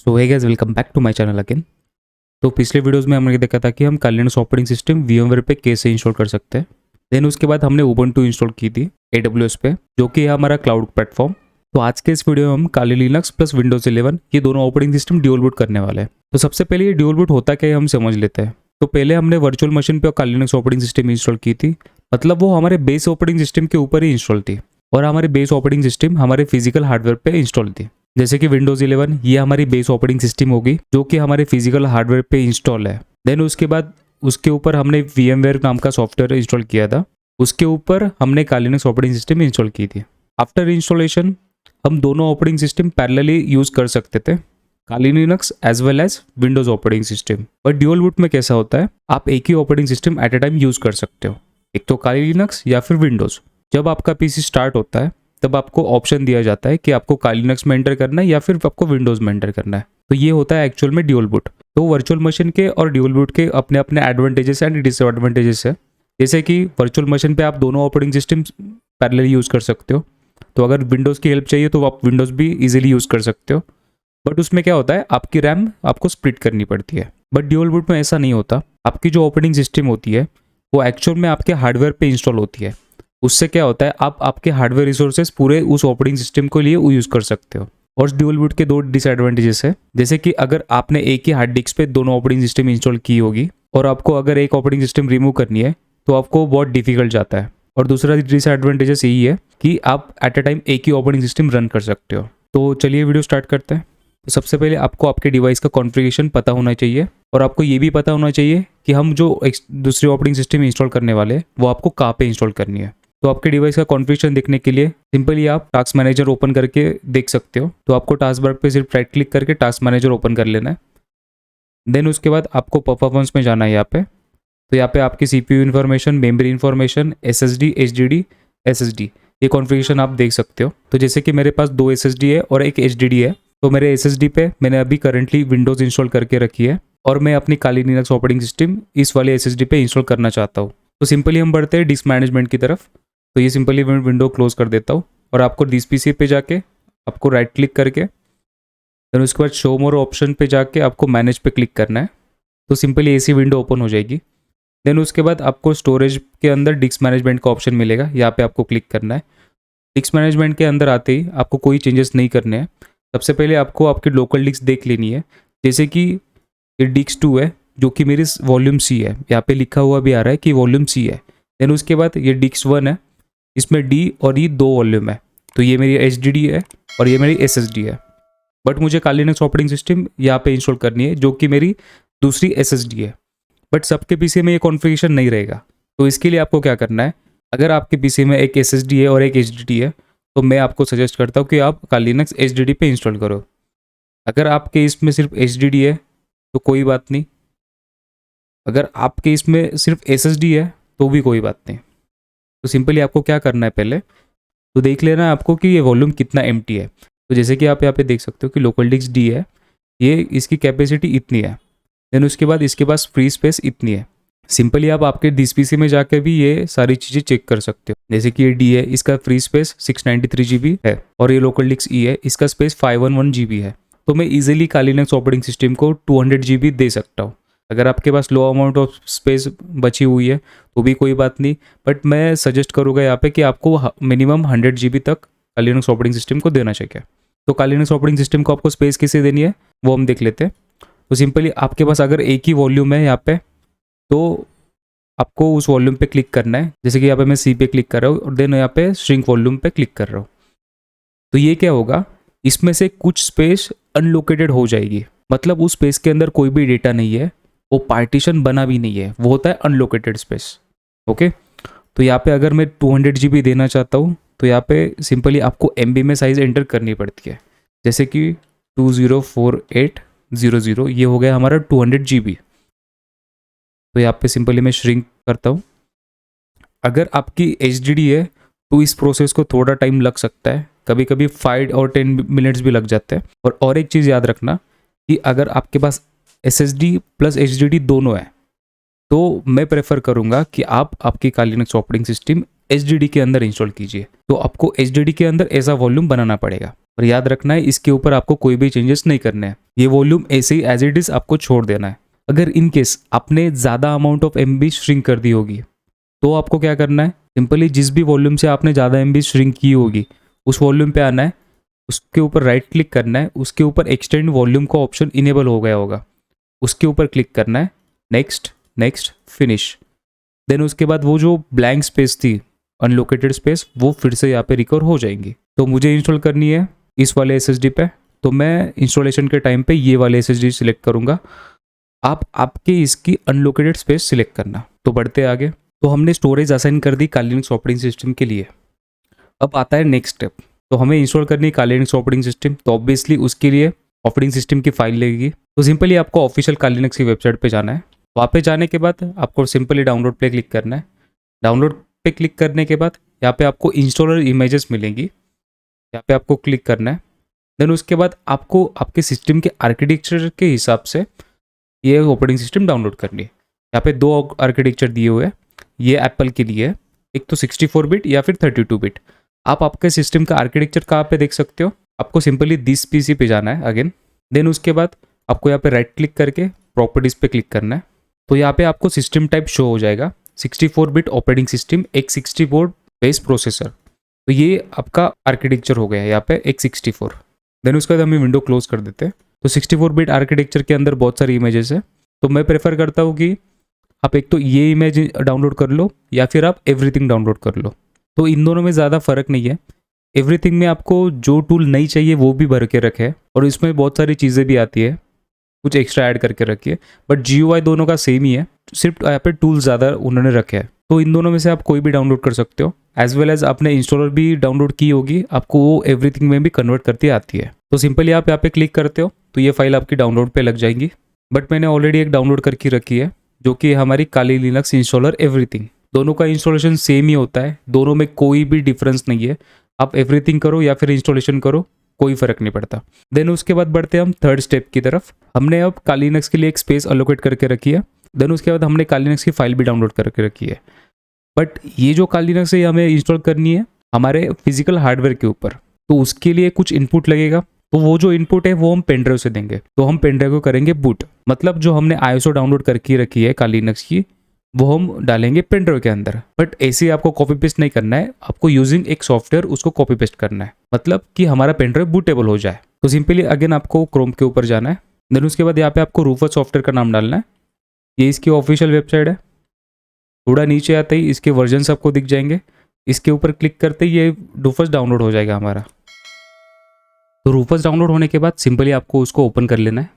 So hey guys, welcome back to my channel again. तो पिछले videos में हमने देखा था कि हम Kali Linux operating system VMware पे कैसे इंस्टॉल कर सकते हैं। देन उसके बाद हमने उबुंटू इंस्टॉल की थी AWS पे, जो कि है हमारा क्लाउड प्लेटफॉर्म। तो आज के इस वीडियो में हम काली लिनक्स प्लस विंडोज 11 ये दोनों ऑपरेटिंग सिस्टम ड्यूल बूट करने वाले हैं। तो सबसे पहले ये ड्यूल बूट होता क्या है हम समझ लेते हैं। तो पहले हमने वर्चुअल मशीन पे काली लिनक्स ऑपरेटिंग सिस्टम इंस्टॉल की थी, मतलब वो हमारे बेस ऑपरेटिंग सिस्टम के ऊपर ही इंस्टॉल थी और हमारे बेस ऑपरेटिंग सिस्टम हमारे फिजिकल हार्डवेयर पे इंस्टॉल थी। जैसे कि विंडोज 11 ये हमारी बेस ऑपरेटिंग सिस्टम होगी जो कि हमारे फिजिकल हार्डवेयर पे इंस्टॉल है। देन उसके बाद उसके ऊपर हमने VMware नाम का सॉफ्टवेयर इंस्टॉल किया था, उसके ऊपर हमने काली लिनक्स ऑपरेटिंग सिस्टम इंस्टॉल की थी। आफ्टर इंस्टॉलेशन हम दोनों ऑपरेटिंग सिस्टम पैरेलली यूज कर सकते थे, Kali Linux as well as Windows operating system. और ड्यूल बूट में कैसा होता है, आप एक ही operating system at a time use कर सकते हो, एक तो काली लिनक्स या फिर विंडोज। जब आपका PC स्टार्ट होता है तब आपको ऑप्शन दिया जाता है कि आपको काली लिनक्स में एंटर करना है या फिर आपको विंडोज में एंटर करना है। तो ये होता है एक्चुअल में ड्यूल बूट। तो वर्चुअल मशीन के और ड्यूल बूट के अपने अपने एडवांटेजेस एंड डिसएडवांटेजेस है। जैसे कि वर्चुअल मशीन पे आप दोनों ऑपरेटिंग सिस्टम पैरेलल यूज कर सकते हो, तो अगर विंडोज की हेल्प चाहिए तो आप विंडोज भी इजीली यूज कर सकते हो। बट उसमें क्या होता है, आपकी रैम आपको स्प्लिट करनी पड़ती है। बट ड्यूल बूट में ऐसा नहीं होता, आपकी जो ऑपरेटिंग सिस्टम होती है वो एक्चुअल में आपके हार्डवेयर पे इंस्टॉल होती है। उससे क्या होता है, आप आपके हार्डवेयर रिसोर्सेज पूरे उस ऑपरेटिंग सिस्टम के लिए यूज कर सकते हो। और ड्यूल बूट के दो डिसएडवांटेजेस है, जैसे कि अगर आपने एक ही हार्ड डिस्क पे दोनों ऑपरेटिंग सिस्टम इंस्टॉल की होगी और आपको अगर एक ऑपरेटिंग सिस्टम रिमूव करनी है तो आपको बहुत डिफिकल्ट जाता है। और दूसरा डिसएडवांटेजेस यही है कि आप एट ए टाइम एक ही ऑपरेटिंग सिस्टम रन कर सकते हो। तो चलिए वीडियो स्टार्ट करते हैं। तो सबसे पहले आपको आपके डिवाइस का कॉन्फ़िगरेशन पता होना चाहिए और आपको ये भी पता होना चाहिए कि हम जो दूसरी ऑपरेटिंग सिस्टम इंस्टॉल करने वाले हैं वो आपको कहाँ पे इंस्टॉल करनी है। तो आपके डिवाइस का कॉन्फ़िगरेशन देखने के लिए सिंपली आप टास्क मैनेजर ओपन करके देख सकते हो। तो आपको टास्क बार पे सिर्फ राइट क्लिक करके टास्क मैनेजर ओपन कर लेना है। देन उसके बाद आपको परफॉर्मेंस में जाना है यहाँ पे। तो यहाँ पे आपकी CPU information, memory information, SSD, HDD, SSD ये कॉन्फ़िगरेशन आप देख सकते हो। तो जैसे कि मेरे पास 2 SSD है और एक HDD है, तो मेरे SSD पे मैंने अभी करंटली विंडोज़ इंस्टॉल करके रखी है और मैं अपनी काली लिनक्स ऑपरेटिंग सिस्टम इस वाले SSD पे इंस्टॉल करना चाहता हूँ। तो सिंपली हम बढ़ते हैं डिस्क मैनेजमेंट की तरफ। तो ये सिंपली विंडो क्लोज कर देता हूँ और आपको दिस PC पे जाके आपको राइट क्लिक करके देन उसके बाद शो मोर ऑप्शन पे जाके आपको मैनेज पे क्लिक करना है। तो सिंपली ऐसी विंडो ओपन हो जाएगी। देन उसके बाद आपको स्टोरेज के अंदर डिस्क मैनेजमेंट का ऑप्शन मिलेगा, यहाँ पे आपको क्लिक करना है। डिस्क मैनेजमेंट के अंदर आते ही आपको कोई चेंजेस नहीं करने हैं। सबसे पहले आपको आपकी लोकल डिस्क देख लेनी है। जैसे कि ये डिस्क 2 है जो कि मेरी वॉल्यूम C है, यहाँ पे लिखा हुआ भी आ रहा है कि वॉल्यूम C है। देन उसके बाद ये डिस्क 1 है, इसमें D और E 2 वॉल्यूम है, तो ये मेरी HDD है और ये मेरी SSD है। बट मुझे काली लिनक्स ऑपरेटिंग सिस्टम यहाँ पे इंस्टॉल करनी है जो कि मेरी दूसरी SSD है। बट सबके PC में ये कॉन्फ़िगरेशन नहीं रहेगा। तो इसके लिए आपको क्या करना है, अगर आपके PC में एक SSD है और एक HDD है तो मैं आपको सजेस्ट करता हूँ कि आप काली लिनक्स HDD पे इंस्टॉल करो। अगर आपके इसमें सिर्फ HDD है तो कोई बात नहीं, अगर आपके इसमें सिर्फ SSD है तो भी कोई बात नहीं। तो सिंपली आपको क्या करना है, पहले तो देख लेना है आपको कि ये वॉल्यूम कितना एम्प्टी है। तो जैसे कि आप यहाँ पे देख सकते हो कि लोकल डिस्क D है, ये इसकी कैपेसिटी इतनी है। देन उसके बाद इसके पास फ्री स्पेस इतनी है। सिंपली आप आपके दिस PC में जाकर भी ये सारी चीज़ें चेक कर सकते हो। जैसे कि ये D है, इसका फ्री स्पेस 693 GB है और ये लोकल डिस्क E है, इसका स्पेस 511 GB है। तो मैं इजीली काली लिनक्स ऑपरेटिंग सिस्टम को 200 GB दे सकता हूँ। अगर आपके पास लो अमाउंट ऑफ स्पेस बची हुई है तो भी कोई बात नहीं, बट मैं सजेस्ट करूँगा यहाँ पे कि आपको मिनिमम 100 GB तक काली लिनक्स ऑपरेटिंग सिस्टम को देना चाहिए। तो काली लिनक्स ऑपरेटिंग सिस्टम को आपको स्पेस किसे देनी है वो हम देख लेते हैं। तो सिंपली आपके पास अगर एक ही वॉल्यूम है यहाँ पे तो आपको उस वॉल्यूम पे क्लिक करना है। जैसे कि यहाँ पे मैं C पे क्लिक कर रहा हूँ और देन यहाँ पे श्रिंक वॉल्यूम पे क्लिक कर रहा हूँ। तो ये क्या होगा, इसमें से कुछ स्पेस अनलोकेटेड हो जाएगी, मतलब उस स्पेस के अंदर कोई भी डेटा नहीं है, वो पार्टीशन बना भी नहीं है, वो होता है अनलोकेटेड स्पेस। ओके, तो यहाँ पे अगर मैं 200 GB देना चाहता हूँ तो यहाँ पे सिंपली आपको MB में साइज एंटर करनी पड़ती है। जैसे कि 204800 ये हो गया हमारा 200 GB। तो यहाँ पे सिंपली मैं श्रिंक करता हूँ। अगर आपकी HDD है तो इस प्रोसेस को थोड़ा टाइम लग सकता है, कभी कभी 5 और 10 मिनट्स भी लग जाते हैं। और एक चीज़ याद रखना कि अगर आपके पास SSD प्लस HDD दोनों है तो मैं प्रेफर करूँगा कि आप आपकी काली लिनक्स ऑपरेटिंग सिस्टम HDD के अंदर इंस्टॉल कीजिए। तो आपको HDD के अंदर ऐसा वॉल्यूम बनाना पड़ेगा और याद रखना है इसके ऊपर आपको कोई भी चेंजेस नहीं करने हैं। ये वॉल्यूम ऐसे ही एज इट इज़ आपको छोड़ देना है। अगर इन केस आपने ज़्यादा अमाउंट ऑफ MB श्रिंक कर दी होगी तो आपको क्या करना है, सिंपली जिस भी वॉल्यूम से आपने ज़्यादा MB श्रिंक की होगी उस वॉल्यूम पे आना है, उसके ऊपर राइट क्लिक करना है, उसके ऊपर एक्सटेंड वॉल्यूम का ऑप्शन इनेबल हो गया होगा, उसके ऊपर क्लिक करना है, नेक्स्ट नेक्स्ट फिनिश। देन उसके बाद वो जो ब्लैंक स्पेस थी, अनलोकेटेड स्पेस, वो फिर से यहाँ पे रिकवर हो जाएंगी। तो मुझे इंस्टॉल करनी है इस वाले SSD पे, तो मैं इंस्टॉलेशन के टाइम पे ये वाले SSD सिलेक्ट करूँगा। आप आपके इसकी अनलोकेटेड स्पेस सिलेक्ट करना। तो बढ़ते आगे, तो हमने स्टोरेज असाइन कर दी काली लिनक्स ऑपरेटिंग सिस्टम के लिए। अब आता है नेक्स्ट स्टेप, तो हमें इंस्टॉल करनी है काली लिनक्स ऑपरेटिंग सिस्टम। तो ऑब्वियसली उसके लिए ऑपरेटिंग सिस्टम की फाइल लगेगी। तो सिंपली आपको ऑफिशियल काली लिनक्स की वेबसाइट पे जाना है। वहाँ पे जाने के बाद आपको सिंपली डाउनलोड पे क्लिक करना है। डाउनलोड पे क्लिक करने के बाद यहाँ पे आपको इंस्टॉलर इमेजेस मिलेंगी, यहाँ पे आपको क्लिक करना है। देन उसके बाद आपको आपके सिस्टम के आर्किटेक्चर के हिसाब से ये ऑपरेटिंग सिस्टम डाउनलोड करनी है। यहाँ पे 2 आर्किटेक्चर दिए हुए हैं, ये एप्पल के लिए है, एक तो 64 बिट या फिर 32 बिट। आप आपके सिस्टम का आर्किटेक्चर कहाँ पे देख सकते हो, आपको सिंपली दिस PC पे जाना है अगेन। देन उसके बाद आपको यहाँ पे राइट क्लिक करके प्रॉपर्टीज पे क्लिक करना है। तो यहाँ पे आपको सिस्टम टाइप शो हो जाएगा, 64 बिट ऑपरेटिंग सिस्टम, एक 64 बेस प्रोसेसर। तो ये आपका आर्किटेक्चर हो गया यहाँ पे एक 64। देन उसके बाद हम विंडो क्लोज कर देते हैं। तो 64 बिट आर्किटेक्चर के अंदर बहुत सारी इमेजेस है, तो मैं प्रेफर करता हूँ कि आप एक तो ये इमेज डाउनलोड कर लो या फिर आप एवरीथिंग डाउनलोड कर लो। तो इन दोनों में ज़्यादा फर्क नहीं है। एवरीथिंग में आपको जो टूल नहीं चाहिए वो भी भर के रखे है और इसमें बहुत सारी चीज़ें भी आती है, कुछ एक्स्ट्रा ऐड करके रखी है, बट GUI दोनों का सेम ही है, सिर्फ यहाँ पे टूल ज़्यादा उन्होंने रखे हैं। तो इन दोनों में से आप कोई भी डाउनलोड कर सकते हो, एज वेल एज आपने इंस्टॉलर भी डाउनलोड की होगी, आपको वो एवरीथिंग में भी कन्वर्ट करती आती है। तो सिंपली आप यहाँ पे क्लिक करते हो तो ये फाइल आपकी डाउनलोड पे लग जाएंगी। बट मैंने ऑलरेडी एक डाउनलोड करके रखी है जो कि हमारी काली लिनक्स इंस्टॉलर एवरीथिंग। दोनों का इंस्टॉलेशन सेम ही होता है, दोनों में कोई भी डिफरेंस नहीं है। आप एवरीथिंग करो या फिर इंस्टॉलेशन करो, कोई फर्क नहीं पड़ता। देन उसके बाद बढ़ते हैं हम थर्ड स्टेप की तरफ। हमने अब काली लिनक्स के लिए एक स्पेस अलोकेट करके रखी है। देन उसके बाद हमने काली लिनक्स की फाइल भी डाउनलोड करके रखी है। बट ये जो काली लिनक्स है हमें इंस्टॉल करनी है हमारे फिजिकल हार्डवेयर के ऊपर, तो उसके लिए कुछ इनपुट लगेगा। तो वो जो इनपुट है वो हम पेनड्राइव से देंगे। तो हम पेनड्राइव को करेंगे बूट, मतलब जो हमने ISO डाउनलोड करके रखी है काली लिनक्स की वो हम डालेंगे पेनड्राइव के अंदर। बट ऐसे आपको कॉपी पेस्ट नहीं करना है, आपको यूजिंग एक सॉफ्टवेयर उसको कॉपी पेस्ट करना है, मतलब कि हमारा पेनड्राइव बूटेबल हो जाए। तो सिंपली अगेन आपको क्रोम के ऊपर जाना है। देन उसके बाद यहाँ पे आपको रूफस सॉफ्टवेयर का नाम डालना है। ये इसकी ऑफिशियल वेबसाइट है। थोड़ा नीचे आते ही इसके वर्जन्स आपको दिख जाएंगे, इसके ऊपर क्लिक करते ही ये रूफस डाउनलोड हो जाएगा हमारा। तो रूफस डाउनलोड होने के बाद सिंपली आपको उसको ओपन कर लेना है।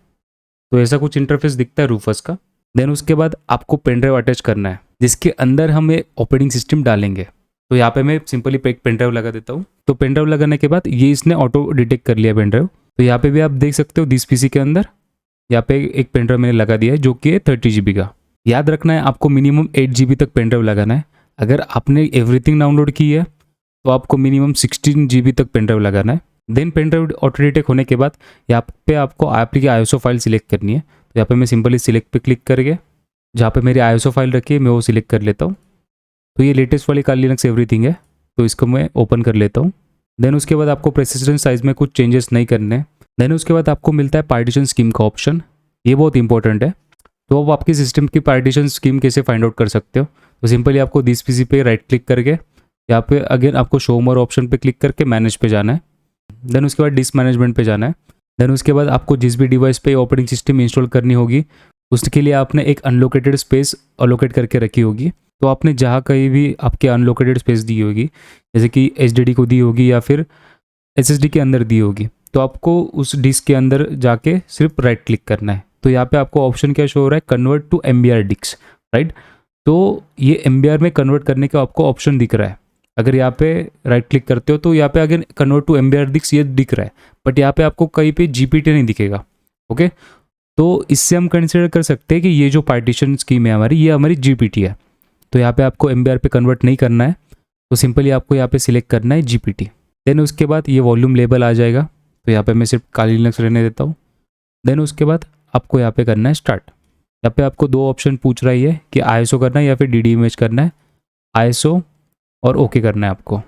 तो ऐसा कुछ इंटरफेस दिखता है रूफस का। देन उसके बाद आपको पेनड्राइव अटैच करना है जिसके अंदर हम ऑपरेटिंग सिस्टम डालेंगे। तो यहाँ पे मैं सिंपली एक पेनड्राइव लगा देता हूँ। तो पेनड्राइव लगाने के बाद ये इसने ऑटो डिटेक्ट कर लिया पेनड्राइव। तो यहाँ पे भी आप देख सकते हो दिस PC के अंदर यहाँ पे एक पेनड्राइव मैंने लगा दिया है जो कि है 30 GB का। याद रखना है आपको मिनिमम 8 GB तक पेनड्राइव लगाना है। अगर आपने एवरीथिंग डाउनलोड की है तो आपको मिनिमम 16 GB तक पेनड्राइव लगाना है। देन पेनड्राइव ऑटो डिटेक्ट होने के बाद यहाँ पे आपको आपकी ISO फाइल सिलेक्ट करनी है। तो यहाँ पे मैं सिंपली सिलेक्ट पे क्लिक करके जहाँ पे मेरी ISO फाइल रखी है मैं वो सिलेक्ट कर लेता हूँ। तो ये लेटेस्ट वाली काली लिनक्स एवरीथिंग है, तो इसको मैं ओपन कर लेता हूँ। देन उसके बाद आपको प्रेसिडेंट साइज में कुछ चेंजेस नहीं करने। देन उसके बाद आपको मिलता है पार्टीशन स्कीम का ऑप्शन, ये बहुत इंपॉर्टेंट है। तो अब आपकी सिस्टम की पार्टीशन स्कीम कैसे फाइंड आउट कर सकते हो, तो सिंपली आपको दिस PC पे राइट क्लिक करके यहाँ पे अगेन आपको शो मोर ऑप्शन पे क्लिक करके मैनेज पे जाना है। देन उसके बाद डिस्क मैनेजमेंट पे जाना है। देन उसके बाद आपको जिस भी डिवाइस पे ऑपरेटिंग सिस्टम इंस्टॉल करनी होगी उसके लिए आपने एक अनलोकेटेड स्पेस अलोकेट करके रखी होगी। तो आपने जहाँ कहीं भी आपके अनलोकेटेड स्पेस दी होगी, जैसे कि HDD को दी होगी या फिर SSD के अंदर दी होगी, तो आपको उस डिस्क के अंदर जाके सिर्फ राइट क्लिक करना है। तो यहाँ पे आपको ऑप्शन क्या शो हो रहा है, convert to MBR disk, right. तो ये MBR में कन्वर्ट करने का आपको ऑप्शन दिख रहा है। अगर यहाँ पे राइट क्लिक करते हो तो यहाँ पे again convert to MBR disk ये दिख रहा है, बट यहाँ पे आपको कहीं पे GPT नहीं दिखेगा। ओके, तो इससे हम कंसिडर कर सकते हैं कि ये जो पार्टीशन स्कीम है हमारी, ये हमारी GPT है। तो यहाँ पे आपको MBR पे कन्वर्ट नहीं करना है, तो सिंपली आपको यहाँ पे सिलेक्ट करना है GPT। देन उसके बाद ये वॉल्यूम लेबल आ जाएगा, तो यहाँ पे मैं सिर्फ काली लिनक्स रहने देता हूँ। देन उसके बाद आपको यहाँ पे करना है स्टार्ट। यहाँ पे आपको 2 ऑप्शन पूछ रही है कि ISO करना है या फिर DD इमेज करना है। ISO और ओके करना है आपको।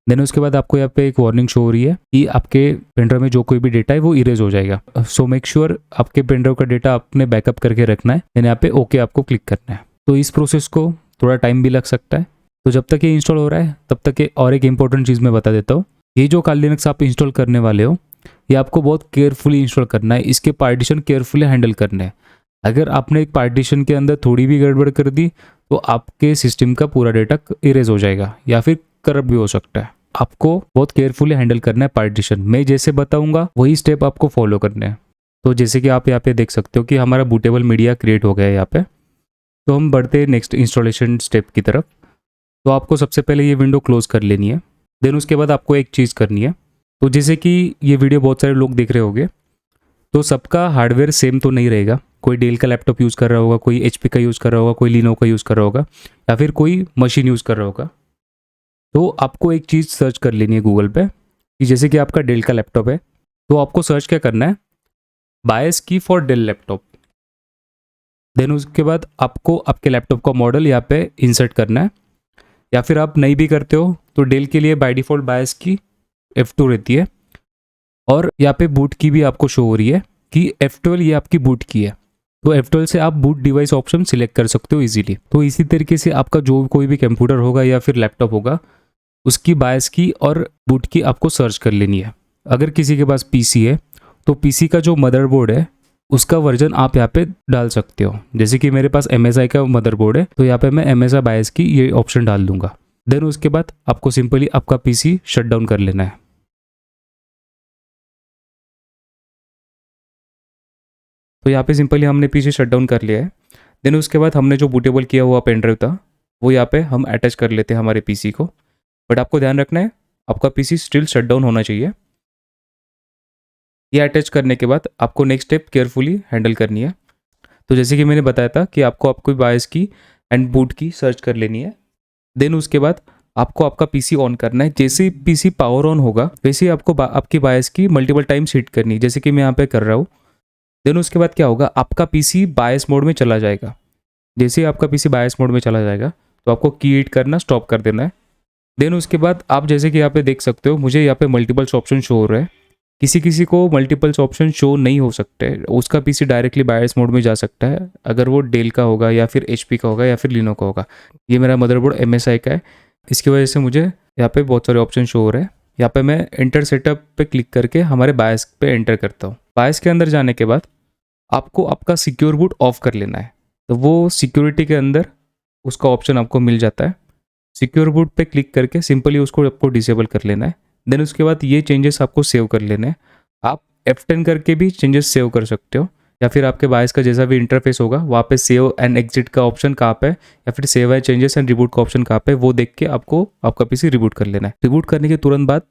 देन उसके बाद आपको यहाँ पे एक वार्निंग शो हो रही है कि आपके पेनड्राइव में जो कोई भी डेटा है वो इरेज हो जाएगा। सो मेक श्योर आपके पेनड्राइव का डेटा आपने बैकअप करके रखना है। देन यहाँ पे ओके आपको क्लिक करना है। तो इस प्रोसेस को थोड़ा टाइम भी लग सकता है, तो जब तक ये इंस्टॉल हो रहा है तब तक ये और एक इंपॉर्टेंट चीज़ मैं बता देता हूँ। ये जो काली लिनक्स आप इंस्टॉल करने वाले हो ये आपको बहुत केयरफुली इंस्टॉल करना है, इसके पार्टीशन केयरफुली हैंडल करने हैं। अगर आपने एक पार्टीशन के अंदर थोड़ी भी गड़बड़ कर दी तो आपके सिस्टम का पूरा डेटा इरेज हो जाएगा या फिर करप्ट भी हो सकता है। आपको बहुत केयरफुली हैंडल करना है पार्टीशन। मैं जैसे बताऊंगा वही स्टेप आपको फॉलो करने हैं। तो जैसे कि आप यहाँ पे देख सकते हो कि हमारा बूटेबल मीडिया क्रिएट हो गया है यहाँ पे। तो हम बढ़ते हैं नेक्स्ट इंस्टॉलेशन स्टेप की तरफ। तो आपको सबसे पहले ये विंडो क्लोज कर लेनी है। देन उसके बाद आपको एक चीज़ करनी है। तो जैसे कि ये वीडियो बहुत सारे लोग देख रहे होंगे, तो सबका हार्डवेयर सेम तो नहीं रहेगा। कोई डेल का लैपटॉप यूज़ कर रहा होगा, कोई एचपी का यूज़ कर रहा होगा, कोई लिनोवो का यूज़ कर रहा होगा, या फिर कोई मशीन यूज़ कर रहा होगा। तो आपको एक चीज़ सर्च कर लेनी है गूगल पे कि जैसे कि आपका डेल का लैपटॉप है तो आपको सर्च क्या करना है, बायस की फॉर डेल लैपटॉप। देन उसके बाद आपको आपके लैपटॉप का मॉडल यहाँ पे इंसर्ट करना है, या फिर आप नहीं भी करते हो तो डेल के लिए बाय डिफ़ॉल्ट बायस की F2 रहती है। और यहाँ पे बूट की भी आपको शो हो रही है कि F12 ये आपकी बूट की है। तो F12 से आप बूट डिवाइस ऑप्शन सिलेक्ट कर सकते हो इजीली। तो इसी तरीके से आपका जो कोई भी कंप्यूटर होगा या फिर लैपटॉप होगा उसकी बायस की और बूट की आपको सर्च कर लेनी है। अगर किसी के पास पीसी है तो पीसी का जो मदरबोर्ड है उसका वर्जन आप यहाँ पे डाल सकते हो। जैसे कि मेरे पास MSI का मदरबोर्ड है तो यहाँ पे मैं MSI बायस की ये ऑप्शन डाल दूंगा। देन उसके बाद आपको सिंपली आपका पीसी शट डाउन कर लेना है। तो यहाँ पे सिंपली हमने पीसी शट डाउन कर लिया है। देन उसके बाद हमने जो बूटेबल किया हुआ पेन ड्राइव था वो यहाँ पे हम अटैच कर लेते हैं हमारे पीसी को। बट आपको ध्यान रखना है आपका पीसी स्टिल शट डाउन होना चाहिए। ये अटैच करने के बाद आपको नेक्स्ट स्टेप केयरफुली हैंडल करनी है। तो जैसे कि मैंने बताया था कि आपको बायस की एंड बूट की सर्च कर लेनी है। देन उसके बाद आपको आपका पीसी ऑन करना है। जैसे ही पीसी पावर ऑन होगा वैसे ही आपको आपकी बायस की मल्टीपल टाइम्स हिट करनी है, जैसे कि मैं यहाँ पे कर रहा हूँ। देन उसके बाद क्या होगा, आपका पीसी बायस मोड में चला जाएगा। जैसे ही आपका पीसी बायस मोड में चला जाएगा तो आपको की हिट करना स्टॉप कर देना है। देन उसके बाद आप जैसे कि यहाँ पे देख सकते हो मुझे यहाँ पे मल्टीपल्स ऑप्शन शो हो रहा है। किसी किसी को मल्टीपल्स ऑप्शन शो नहीं हो सकते, उसका पीसी डायरेक्टली बायस मोड में जा सकता है अगर वो डेल का होगा या फिर एचपी का होगा या फिर लिनो का होगा। ये मेरा मदरबोर्ड MSI का है, इसकी वजह से मुझे यहाँ पे बहुत सारे ऑप्शन शो हो रहे हैं। यहाँ पे मैं एंटर सेटअप पे क्लिक करके हमारे बायस पे एंटर करता हूँ। बायस के अंदर जाने के बाद आपको आपका सिक्योर बूट ऑफ कर लेना है। तो वो सिक्योरिटी के अंदर उसका ऑप्शन आपको मिल जाता है। सिक्योर बूट पे क्लिक करके सिंपली उसको आपको डिसेबल कर लेना है। देन उसके बाद ये चेंजेस आपको सेव कर लेने हैं। आप F10 करके भी चेंजेस सेव कर सकते हो, या फिर आपके बायस का जैसा भी इंटरफेस होगा वहाँ पे सेव एंड एग्जिट का ऑप्शन कहाँ पे है, या फिर save and changes and reboot का ऑप्शन कहाँ पे है, वो देख के आपको आपका पीसी रिबूट कर लेना है। रिबूट करने के तुरंत बाद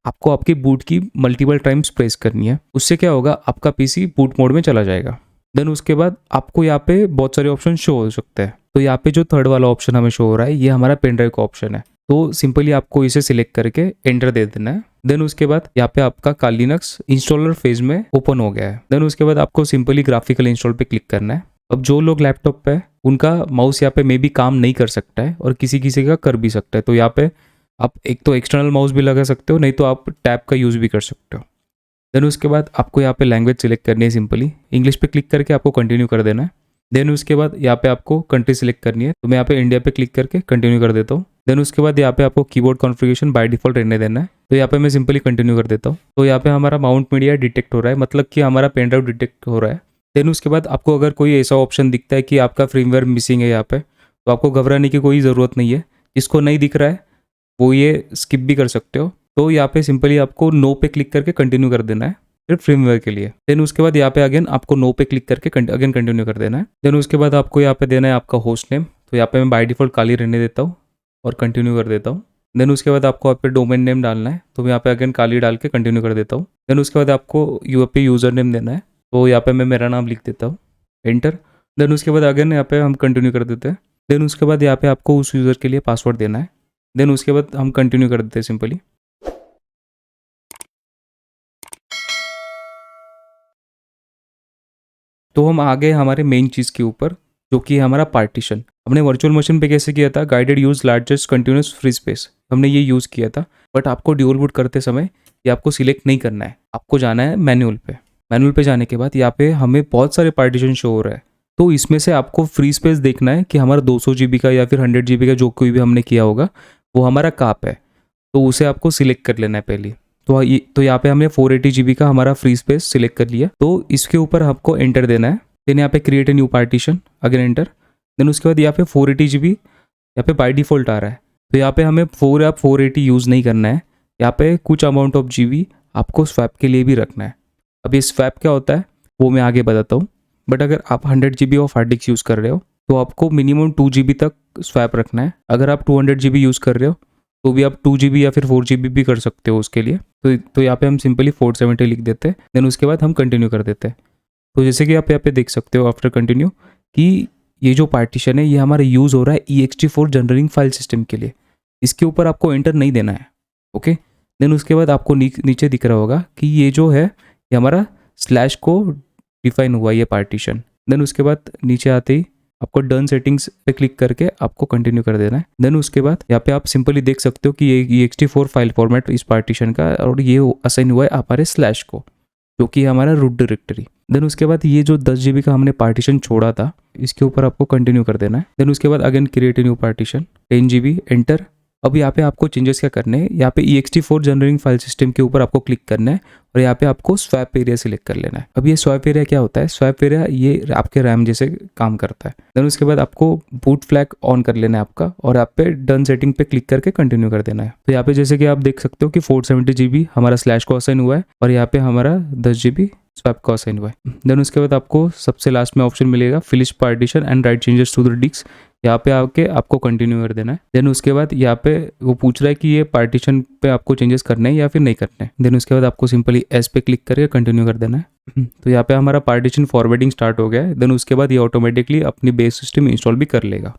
आपको आपकी बूट की मल्टीपल टाइम्स प्रेस करनी है। उससे क्या होगा, आपका पीसी बूट मोड में चला जाएगा। देन उसके बाद आपको यहाँ पे बहुत सारे ऑप्शन शो हो सकते हैं। तो यहाँ पे जो थर्ड वाला ऑप्शन हमें शो हो रहा है ये हमारा पेन ड्राइव का ऑप्शन है। तो सिंपली आपको इसे सिलेक्ट करके एंटर दे देना है। देन उसके बाद यहाँ पे आपका काली लिनक्स इंस्टॉलर फेज में ओपन हो गया है। देन उसके बाद आपको सिंपली ग्राफिकल इंस्टॉल पे क्लिक करना है। अब जो लोग लैपटॉप पे उनका माउस यहाँ पे मे भी काम नहीं कर सकता है और किसी किसी का कर भी सकता है, तो यहाँ पे आप एक तो एक्सटर्नल माउस भी लगा सकते हो, नहीं तो आप टैब का यूज़ भी कर सकते हो। देन उसके बाद आपको यहाँ पे लैंग्वेज सिलेक्ट करनी है। सिंपली इंग्लिश पे क्लिक करके आपको कंटिन्यू कर देना है। देन उसके बाद यहाँ पे आपको कंट्री सिलेक्ट करनी है, तो मैं यहाँ पे इंडिया पे क्लिक करके कंटिन्यू कर देता हूँ। देन उसके बाद यहाँ पे आपको कीबोर्ड कॉन्फ़िगरेशन बाय डिफॉल्ट रहने देना है, तो यहाँ पे मैं सिंपली कंटिन्यू कर देता हूँ। तो यहाँ पे हमारा माउंट मीडिया डिटेक्ट हो रहा है, मतलब कि हमारा पेन ड्राइव डिटेक्ट हो रहा है। देन उसके बाद आपको अगर कोई ऐसा ऑप्शन दिखता है कि आपका फ्रीमवेयर मिसिंग है यहाँ पे, तो आपको घबराने की कोई ज़रूरत नहीं है। जिसको नहीं दिख रहा है वो ये स्किप भी कर सकते हो। तो यहाँ पे सिंपली आपको नो पे क्लिक करके कंटिन्यू कर देना है सिर्फ फ्रेमवेयर के लिए। देन उसके बाद यहाँ पे अगेन आपको नो पे क्लिक करके अगेन कंटिन्यू कर देना है। देन उसके बाद आपको यहाँ पे देना है आपका होस्ट नेम, तो यहाँ पे मैं बाय डिफॉल्ट काली रहने देता हूँ और कंटिन्यू कर देता हूँ। देन उसके बाद आपको यहाँ पे डोमेन नेम डालना है, तो यहाँ पे अगेन काली डाल के कंटिन्यू कर देता हूँ। देन उसके बाद आपको पे यूज़र नेम देना है, तो यहाँ पे मैं मेरा नाम लिख देता हूँ, एंटर। देन उसके बाद अगेन यहाँ पे हम कंटिन्यू कर देते हैं। देन उसके बाद यहाँ पे आपको उस यूज़र के लिए पासवर्ड देना है। देन उसके बाद हम कंटिन्यू कर देते हैं सिंपली। तो हम आ गए हमारे मेन चीज़ के ऊपर, जो कि है हमारा पार्टीशन। हमने वर्चुअल मशीन पे कैसे किया था, guided use largest continuous free space, हमने ये यूज़ किया था। बट आपको ड्यूल बूट करते समय ये आपको सिलेक्ट नहीं करना है, आपको जाना है मैनुअल पे। मैनुअल पे जाने के बाद यहाँ पे हमें बहुत सारे पार्टीशन शो हो रहा है, तो इसमें से आपको फ्री स्पेस देखना है कि हमारा 200 GB का या फिर 100 GB का जो कोई भी हमने किया होगा वो हमारा कहाँ पे है, तो उसे आपको सिलेक्ट कर लेना है पहले। तो यहाँ पे हमने 480 GB का हमारा फ्री स्पेस सिलेक्ट कर लिया, तो इसके ऊपर आपको एंटर देना है। देन यहाँ पे create a new partition, again enter. Then उसके बाद यहाँ पे 480 GB यहाँ पे बाय डिफ़ॉल्ट आ रहा है, तो यहाँ पे हमें 480 यूज़ नहीं करना है। यहाँ पे कुछ अमाउंट ऑफ GB आपको स्वैप के लिए भी रखना है। अब ये स्वैप क्या होता है वो मैं आगे बताता हूँ, बट अगर आप 100 GB of hard disk use कर रहे हो तो आपको मिनिमम 2 GB तक स्वैप रखना है। अगर आप 200 GB यूज़ कर रहे हो तो भी आप 2 GB या फिर 4 GB भी कर सकते हो उसके लिए। तो यहाँ पे हम सिंपली 470 लिख देते हैं, देन उसके बाद हम कंटिन्यू कर देते हैं। तो जैसे कि आप यहाँ पे देख सकते हो आफ्टर कंटिन्यू कि ये जो पार्टीशन है ये हमारा यूज़ हो रहा है ext4 जनरेटिंग फाइल सिस्टम के लिए, इसके ऊपर आपको एंटर नहीं देना है। ओके, देन उसके बाद आपको नीचे दिख रहा होगा कि ये जो है ये हमारा स्लैश को डिफाइन हुआ ये पार्टीशन। देन उसके बाद नीचे आते ही आपको डन सेटिंग्स पे क्लिक करके आपको कंटिन्यू कर देना है। देन उसके बाद यहाँ पे आप सिंपली देख सकते हो कि ये ext4 फाइल फॉर्मेट इस पार्टीशन का, और ये असाइन हुआ है हमारे स्लैश को, जो कि हमारा रूट डायरेक्टरी। देन उसके बाद ये जो 10 GB का हमने पार्टीशन छोड़ा था इसके ऊपर आपको कंटिन्यू कर देना है। देन उसके बाद again create a new partition 10 GB enter. अब यहाँ पे आपको चेंजेस क्या करने हैं, यहाँ पे ext4 जनरेटिंग फाइल सिस्टम के ऊपर आपको क्लिक करना है और यहाँ पे आपको स्वैप एरिया सिलेक्ट कर लेना है। अब ये स्वैप एरिया क्या होता है, स्वैप एरिया ये आपके रैम जैसे काम करता है। देन उसके बाद आपको बूट फ्लैग ऑन कर लेना है आपका, और यहाँ पे डन सेटिंग पे क्लिक करके कंटिन्यू कर देना है। तो यहाँ पे जैसे कि आप देख सकते हो कि 470 GB हमारा स्लैश को असाइन हुआ है और यहाँ पे हमारा 10 GB स्वैप का असाइन हुआ है। देन उसके बाद आपको सबसे लास्ट में ऑप्शन मिलेगा finish partition and write changes to the disk, यहाँ पे आके आपको कंटिन्यू कर देना है। देन उसके बाद यहाँ पे वो पूछ रहा है कि ये पार्टीशन पे आपको चेंजेस करने हैं या फिर नहीं करने हैं। देन उसके बाद आपको सिंपली एस पे क्लिक करके कंटिन्यू कर देना है। तो यहाँ पे हमारा पार्टीशन फॉरवर्डिंग स्टार्ट हो गया है। देन उसके बाद ये ऑटोमेटिकली अपनी बेस सिस्टम इंस्टॉल भी कर लेगा।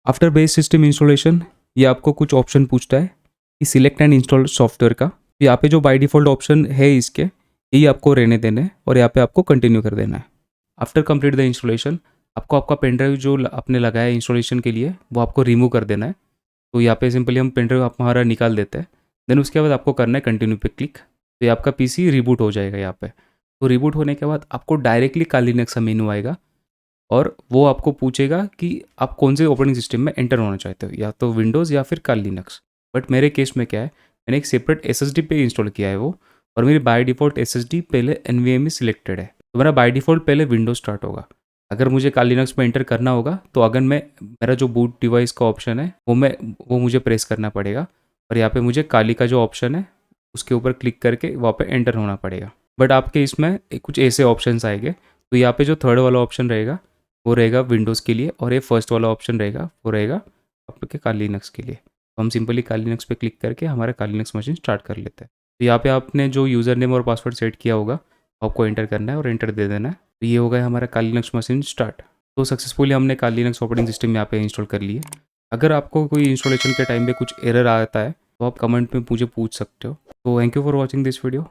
आफ्टर बेस सिस्टम इंस्टॉलेशन ये आपको कुछ ऑप्शन पूछता है कि सिलेक्ट एंड इंस्टॉल सॉफ्टवेयर का। यहाँ पे जो बाय डिफ़ॉल्ट ऑप्शन है इसके यही आपको रहने देने हैं और यहाँ पे आपको कंटिन्यू कर देना है। आफ्टर कंप्लीट द इंस्टॉलेशन आपको आपका पेनड्राइव जो आपने लगाया है इंस्टॉलेशन के लिए वो आपको रिमूव कर देना है। तो यहाँ पे सिंपली हम पेनड्राइव हमारा निकाल देते हैं। देन उसके बाद आपको करना है कंटिन्यू पे क्लिक, तो ये आपका PC रिबूट हो जाएगा यहाँ पे। तो रिबूट होने के बाद आपको डायरेक्टली काली लिनक्स का मेनू आएगा और वो आपको पूछेगा कि आप कौन से ऑपरेटिंग सिस्टम में एंटर होना चाहते हो, या तो विंडोज़ या फिर काली लिनक्स। बट मेरे केस में क्या है, मैंने एक सेपरेट SSD पे इंस्टॉल किया है वो, और मेरी बाय डिफ़ॉल्ट SSD पहले NVMe सिलेक्टेड है, तो मेरा बाय डिफ़ॉल्ट पहले विंडोज स्टार्ट होगा। अगर मुझे काली लिनक्स में एंटर करना होगा तो अगर मेरा जो बूट डिवाइस का ऑप्शन है वो मुझे प्रेस करना पड़ेगा, और यहाँ पे मुझे काली का जो ऑप्शन है उसके ऊपर क्लिक करके वहाँ पे एंटर होना पड़ेगा। बट आपके इसमें कुछ ऐसे ऑप्शंस आएंगे, तो यहाँ पे जो थर्ड वाला ऑप्शन रहेगा वो रहेगा विंडोज़ के लिए, और ये फर्स्ट वाला ऑप्शन रहेगा वो रहेगा आपके काली लिनक्स के लिए। तो हम सिंपली काली लिनक्स पे क्लिक करके हमारा काली लिनक्स मशीन स्टार्ट कर लेते हैं। तो यहाँ पे आपने जो यूज़र नेम और पासवर्ड सेट किया होगा आपको एंटर करना है और एंटर दे देना है। तो ये हो गया हमारा काली लिनक्स मशीन स्टार्ट। तो सक्सेसफुली हमने काली लिनक्स ऑपरेटिंग सिस्टम यहाँ पे इंस्टॉल कर लिए। अगर आपको कोई इंस्टॉलेशन के टाइम पे कुछ एरर आता है तो आप कमेंट में मुझे पूछ सकते हो। तो thank you for watching this video.